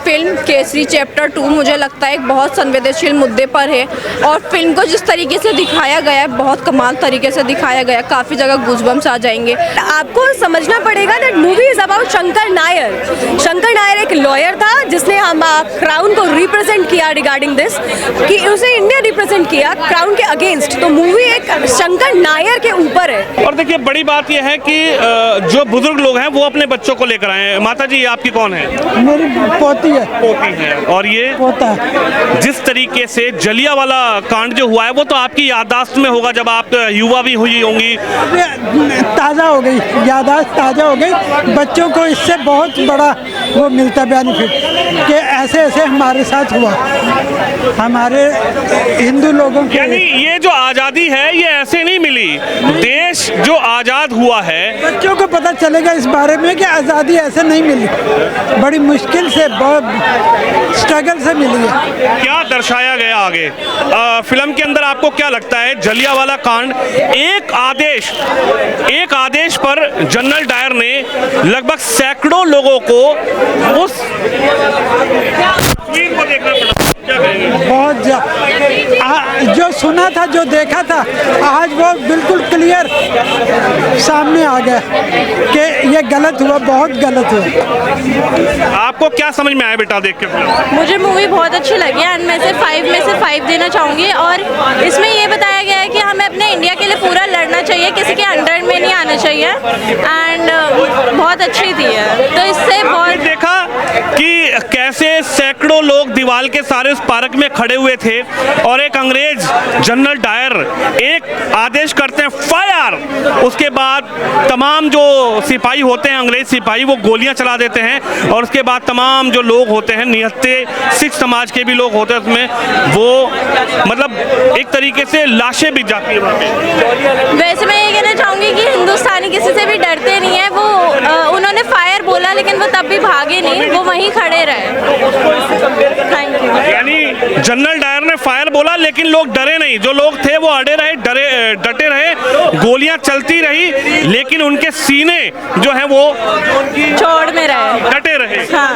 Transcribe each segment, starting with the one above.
Film Kesari chapter 2 मुझे लगता है एक बहुत संवेदनशील मुद्दे पर है और फिल्म को जिस तरीके से दिखाया गया है बहुत कमाल तरीके से दिखाया गया है। काफ़ी जगह गूज़बम्स आ जाएंगे। आपको समझना पड़ेगा that movie is about Shankar Nair. Shankar Nair एक लॉयर था जिसने हम क्राउन को रिप्रेजेंट किया रिगार्डिंग दिस, कि उसे इंडिया रिप्रेजेंट किया क्राउन के अगेंस्ट। तो मूवी एक शंकर नायर के ऊपर है। और देखिए बड़ी बात यह है कि जो बुजुर्ग लोग हैं वो अपने बच्चों को लेकर आए हैं। माता जी, आपकी कौन है? मेरी पोती है। पोती है। और ये पोता है। जिस तरीके से जलियांवाला कांड जो हुआ है वो तो आपकी याददाश्त में होगा, जब आप युवा भी हुई होंगी। ताज़ा हो गई, याददाश्त ताज़ा हो गई। बच्चों को इससे बहुत बड़ा वो मिलता बेनिफिट कि ऐसे ऐसे हमारे साथ हुआ, हमारे हिंदू लोगों के। यानी ये जो आज़ादी है ये ऐसे नहीं मिली। देश जो आज़ाद हुआ है, बच्चों को पता चलेगा इस बारे में कि आज़ादी ऐसे नहीं मिली, बड़ी मुश्किल से, बहुत स्ट्रगल से मिली है। क्या दर्शाया गया आगे फिल्म के अंदर? आपको क्या लगता है जलियांवाला कांड, एक आदेश पर जनरल डायर ने लगभग सैकड़ों लोगों को उस तस्वीर को देखना पड़ा, क्या कहेंगे? बहुत जो सुना था, जो देखा था, आज वो बिल्कुल क्लियर सामने आ गया कि ये गलत हुआ, बहुत गलत हुआ। आपको क्या समझ में आया बेटा देख के फिल्म? मुझे मूवी बहुत अच्छी लगी एंड मैं से 5 में से 5 देना चाहूँगी। और इसमें ये बताया गया है कि हमें अपने इंडिया के लिए पूरा लड़ना चाहिए, किसी के अंडर में नहीं आना चाहिए। एंड बहुत अच्छी थी है। तो इससे बहुत देखा कि कैसे सैकड़ों लोग दीवार के सारे उस पार्क में खड़े हुए थे और एक अंग्रेज जनरल डायर एक आदेश करते हैं फायर, उसके बाद तमाम जो सिपाही होते हैं, अंग्रेज सिपाही, वो गोलियां चला देते हैं और उसके बाद तमाम जो लोग होते हैं, निहत्थे सिख समाज के भी लोग होते हैं उसमें, वो मतलब एक तरीके से लाशें बिक जाती है वहाँ पे। वैसे मैं ये कहना चाहूँगी कि हिंदुस्तानी किसी से भी डरते नहीं है। वो उन्होंने फायर बोला लेकिन वो तब भी भागे नहीं, वो वहीं खड़े रहे। Thank you. यानी जनरल डायर ने फायर बोला लेकिन लोग डरे नहीं, जो लोग थे वो अड़े रहे, डटे रहे, गोलियां चलती रही लेकिन उनके सीने जो है वो छोड़ में रहे, डटे रहे। हाँ।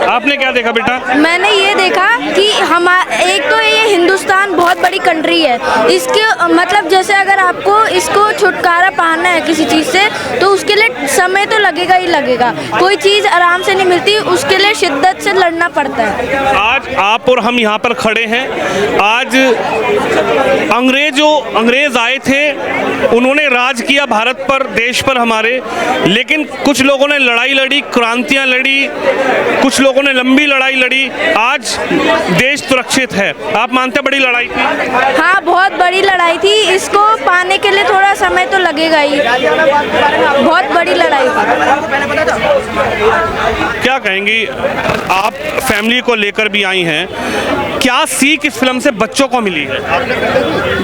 आपने क्या देखा बेटा? मैंने ये देखा कि एक तो ये हिंदुस्तान बहुत बड़ी कंट्री है, इसके मतलब जैसे अगर आपको इसको छुटकारा पाना है किसी चीज़ से तो उसके लिए समय तो लगेगा ही लगेगा। कोई चीज़ आराम से नहीं मिलती, उसके लिए शिद्दत से लड़ना पड़ता है। आज आप और हम यहाँ पर खड़े हैं। आज अंग्रेज आए थे, उन्होंने राज किया भारत पर, देश पर हमारे, लेकिन कुछ लोगों ने लड़ाई लड़ी, क्रांतियाँ लड़ी, कुछ लोगों ने लंबी लड़ाई लड़ी। आज देश सुरक्षित है। आप मानते बड़ी लड़ाई थी? हाँ, बहुत बड़ी लड़ाई थी। इसको पाने के लिए थोड़ा समय तो लगेगा ही, बहुत बड़ी लड़ाई थी। क्या कहेंगी? आप फैमिली को लेकर भी आई हैं, क्या सीख इस फिल्म से बच्चों को मिली है?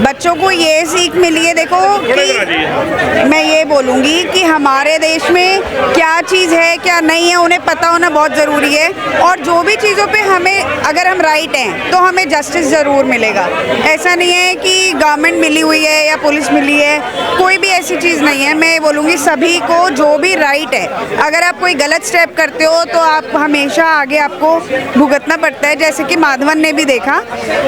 बच्चों को ये सीख मिली है, देखो कि मैं ये बोलूँगी कि हमारे देश में क्या चीज़ है क्या नहीं है उन्हें पता होना बहुत ज़रूरी है। और जो भी चीज़ों पे हमें, अगर हम राइट हैं तो हमें जस्टिस ज़रूर मिलेगा। ऐसा नहीं है कि गवर्नमेंट मिली हुई है या पुलिस मिली है, कोई भी ऐसी चीज़ नहीं है। मैं बोलूँगी सभी को जो भी राइट है, अगर आप कोई गलत स्टेप करते हो तो आप हमेशा आगे आपको भुगतना पड़ता है। जैसे कि माधवन ने भी देखा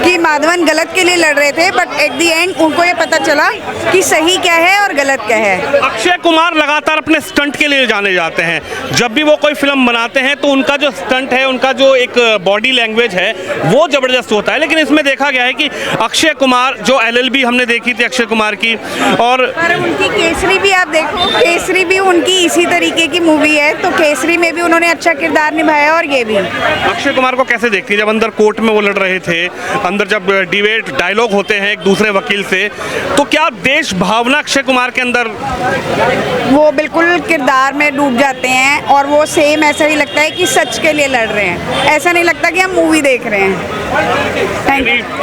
कि माधवन गलत के लिए लड़ रहे थे, बट एट दी एंड उनको ये पता चला कि सही क्या है और गलत क्या है। अक्षय कुमार लगातार अपने स्टंट के लिए जाने जाते हैं। जब भी वो कोई फिल्म बनाते हैं तो उनका जो स्टंट है, उनका जो एक बॉडी लैंग्वेज है वो जबरदस्त होता है। लेकिन इसमें देखा गया है कि अक्षय कुमार, जो LLB हमने देखी थी अक्षय कुमार की, और उनकी केसरी भी आप देखो, केसरी भी उनकी इसी तरीके की मूवी है, तो केसरी में भी उन्होंने अच्छा किरदार निभाया। और ये भी अक्षय कुमार को कैसे देखती है जब अंदर कोर्ट में वो लड़ रहे थे, अंदर जब डिबेट डायलॉग होते हैं एक दूसरे वकील से, तो क्या देश भावना अक्षय कुमार के अंदर? वो बिल्कुल किरदार में डूब जाते हैं और वो सेम ऐसा ही लगता है कि सच के लिए लड़ रहे हैं, ऐसा नहीं लगता कि हम मूवी देख रहे हैं।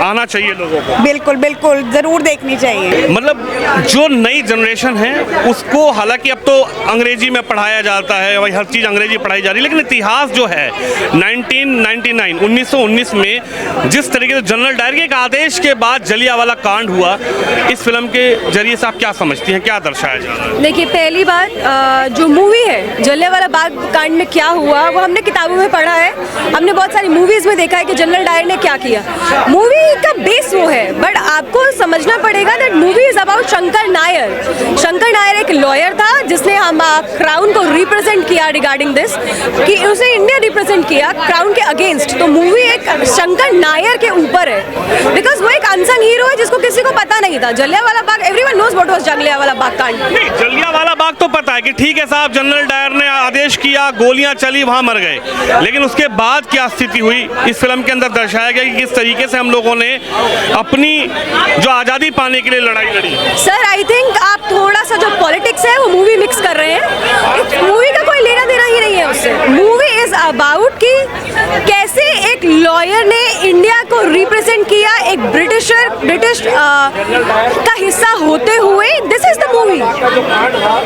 आना चाहिए लोगों को, बिल्कुल बिल्कुल ज़रूर देखनी चाहिए। मतलब जो नई जनरेशन है उसको, हालांकि अब तो अंग्रेजी में पढ़ाया जाता है, वही हर चीज़ अंग्रेजी पढ़ाई जा रही है, लेकिन इतिहास जो है 1919 में जिस तरीके से जनरल डायर के एक आदेश के बाद जलियांवाला कांड हुआ, इस फिल्म के जरिए से आप क्या समझती हैं, क्या दर्शाया जा रहा है? देखिए, पहली बात जो मूवी है जलियांवाला बाग कांड में क्या हुआ वो हमने किताबों में पढ़ा है, हमने बहुत सारी मूवीज में देखा है कि जनरल डायर ने क्या किया। मूवी का बेस वो है, बट आपको समझना पड़ेगा that movie is about Shankar Nair. Shankar Nair एक लॉयर था जिसने हम क्राउन को रिप्रेजेंट किया रिगार्डिंग दिस, कि उसे इंडिया रिप्रेजेंट किया क्राउन के अगेंस्ट। तो मूवी एक शंकर नायर के ऊपर है, बिकॉज वो एक अनसंग हीरो है जिसको किसी को पता नहीं था। Jallianwala Bagh, everyone knows what was Jallianwala Bagh कांड। नहीं, जलियांवाला बाग तो पता है कि ठीक है साहब, जनरल डायर ने आदेश किया, गोलियां चली, वहां मर गए, लेकिन उसके बाद क्या स्थिति हुई इस फिल्म के अंदर दर्शाया गया कि किस तरीके से हम लोगों ने अपनी जो आज़ादी पाने के लिए लड़ाई लड़ी। सर, आई थिंक आप थोड़ा सा जो पॉलिटिक्स है वो मूवी मिक्स कर रहे हैं। मूवी का कोई लेना देना ही नहीं है उससे। मूवी इज अबाउट कि कैसे एक लॉयर ने इंडिया को रिप्रेजेंट किया, एक ब्रिटिश का हिस्सा होते हुए। This is the movie.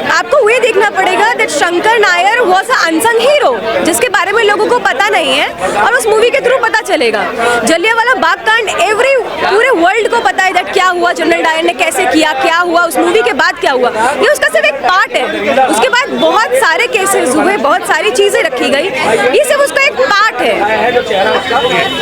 आपको वही देखना पड़ेगा that Shankar Nair was a unsung hero जिसके बारे में लोगों को पता नहीं है, और उस मूवी के थ्रू पता चलेगा। जलियांवाला बाग कांड पूरे वर्ल्ड को पता है दैट क्या हुआ, जनरल डायर ने कैसे किया, क्या हुआ, उस मूवी के बाद क्या हुआ। ये उसका सिर्फ एक पार्ट है। उसके बाद बहुत सारे केसेस हुए, बहुत सारी चीजें रखी गई, ये सिर्फ उसका एक पार्ट है।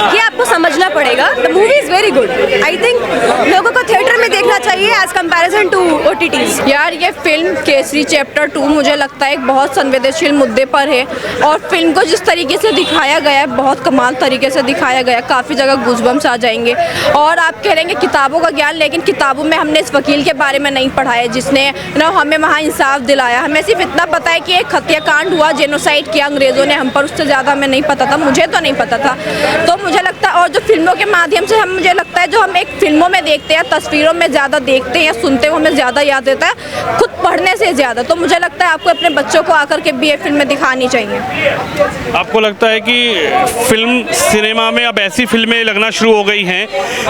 ये आपको समझना पड़ेगा। The movie is very good. I think लोगों को थिएटर में देखना चाहिए एज कंपैरिजन टू OTTs। यार, ये फिल्म केसरी चैप्टर 2 मुझे लगता है एक बहुत संवेदनशील मुद्दे पर है, और फिल्म को जिस तरीके से दिखाया गया है बहुत कमाल तरीके से दिखाया गया है। काफ़ी जगह गूज़बम्स आ जाएंगे। और आप कह रहे हैं किताबों का ज्ञान, लेकिन किताबों में हमने इस वकील के बारे में नहीं पढ़ा है जिसने हमें वहाँ इंसाफ दिलाया। हमें सिर्फ इतना पता है कि एक हत्याकांड हुआ, जेनोसाइड किया अंग्रेज़ों ने हम पर, उससे ज़्यादा हमें नहीं पता था, मुझे तो नहीं पता था। तो मुझे लगता है, और जो फिल्मों के माध्यम से मुझे लगता है जो हम एक फिल्मों में देखते हैं, तस्वीरों में ज़्यादा देखते हैं या सुनते हैं, हमें ज़्यादा याद देता है खुद पढ़ने से ज़्यादा। तो मुझे लगता है आपको अपने बच्चों को आकर के भी ये फिल्में दिखानी चाहिए। आपको लगता है कि फिल्म सिनेमा में अब ऐसी फिल्में लगना शुरू हो गई हैं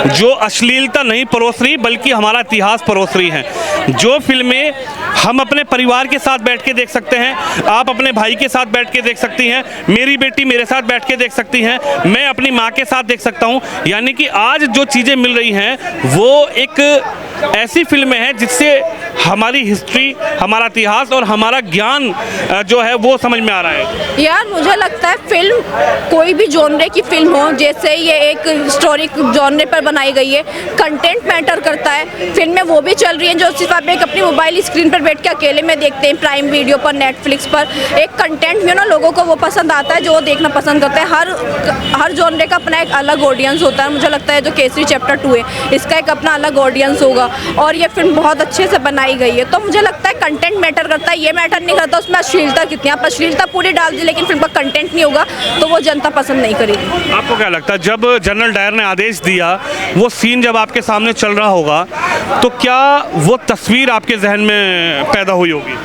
जो अश्लीलता नहीं परोस रही बल्कि हमारा इतिहास परोस रही हैं, जो फिल्में हम अपने परिवार के साथ बैठ के देख सकते हैं, आप अपने भाई के साथ बैठ के देख सकती हैं, मेरी बेटी मेरे साथ बैठ के देख सकती हैं, मैं अपनी माँ के साथ देख सकता हूँ। यानी कि आज जो चीज़ें मिल रही हैं वो एक ऐसी फिल्में हैं जिससे हमारी हिस्ट्री, हमारा इतिहास और हमारा ज्ञान जो है वो समझ में आ रहा है। यार, मुझे लगता है फिल्म कोई भी जॉनरे की फिल्म हो, जैसे ये एक हिस्टोरिक जॉनरे पर बनाई गई है, कंटेंट मैटर करता है। फिल्में वो भी चल रही हैं जो सिर्फ आप एक अपनी मोबाइल स्क्रीन पर बैठ के अकेले में देखते हैं, प्राइम वीडियो पर, नेटफ्लिक्स पर। एक कंटेंट में ना लोगों को वो पसंद आता है जो वो देखना पसंद करते हैं। हर जॉनरे का अपना एक अलग ऑडियंस होता है। मुझे लगता है जो केसरी चैप्टर 2 है इसका एक अपना अलग ऑडियंस होगा, और ये फिल्म बहुत अच्छे से बनाई गई है। तो मुझे लगता है कंटेंट मैटर करता है, ये मैटर नहीं करता उसमें अश्लीलता कितनी। आप अश्लीलता पूरी डाल दी लेकिन फिल्म का कंटेंट नहीं होगा तो वो जनता पसंद नहीं करेगी। आपको क्या लगता है जब जनरल डायर ने आदेश दिया, वो सीन जब आपके सामने चल रहा होगा तो क्या वो तस्वीर आपके जहन में पैदा हुई होगी?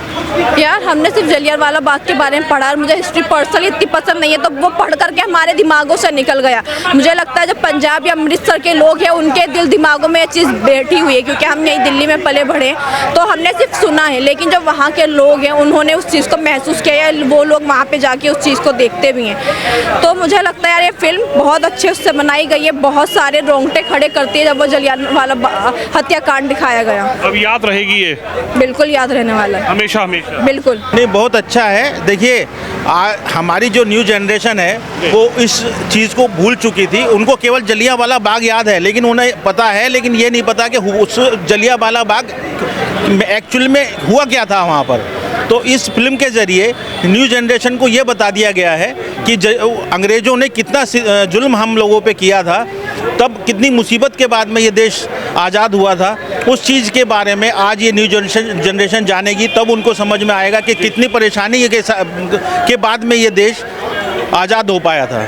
यार, हमने सिर्फ जलियांवाला बाग के बारे में पढ़ा, मुझे हिस्ट्री पर्सनली इतनी पसंद नहीं है, तो वो पढ़ करके हमारे दिमागों से निकल गया। मुझे लगता है जो पंजाब या अमृतसर के लोग हैं उनके दिल दिमागों में ये चीज़ बैठी हुई है, क्योंकि हम यहीं दिल्ली में पले बढ़े, तो हमने सिर्फ सुना है। लेकिन जो वहाँ के लोग हैं उन्होंने उस चीज़ को महसूस किया है, वो लोग वहाँ पर जाके उस चीज़ को देखते भी हैं। तो मुझे लगता है यार ये फिल्म बहुत अच्छे से बनाई गई है, बहुत सारे रोंगटे खड़े करती है जब वो जलियांवाला हत्याकांड दिखाया गया। अब याद रहेगी ये? बिल्कुल याद रहने वाला है, हमेशा हमेशा। बिल्कुल नहीं, बहुत अच्छा है। देखिए, हमारी जो न्यू जनरेशन है वो इस चीज़ को भूल चुकी थी। उनको केवल जलियांवाला बाग याद है, लेकिन उन्हें पता है, लेकिन ये नहीं पता कि उस जलियांवाला बाग एक्चुअल में हुआ क्या था वहाँ पर। तो इस फिल्म के ज़रिए न्यू जनरेशन को ये बता दिया गया है कि अंग्रेज़ों ने कितना जुल्म हम लोगों पे किया था, तब कितनी मुसीबत के बाद में ये देश आज़ाद हुआ था। उस चीज़ के बारे में आज ये न्यू जनरेशन जानेगी, तब उनको समझ में आएगा कि कितनी परेशानी के बाद में ये देश आज़ाद हो पाया था।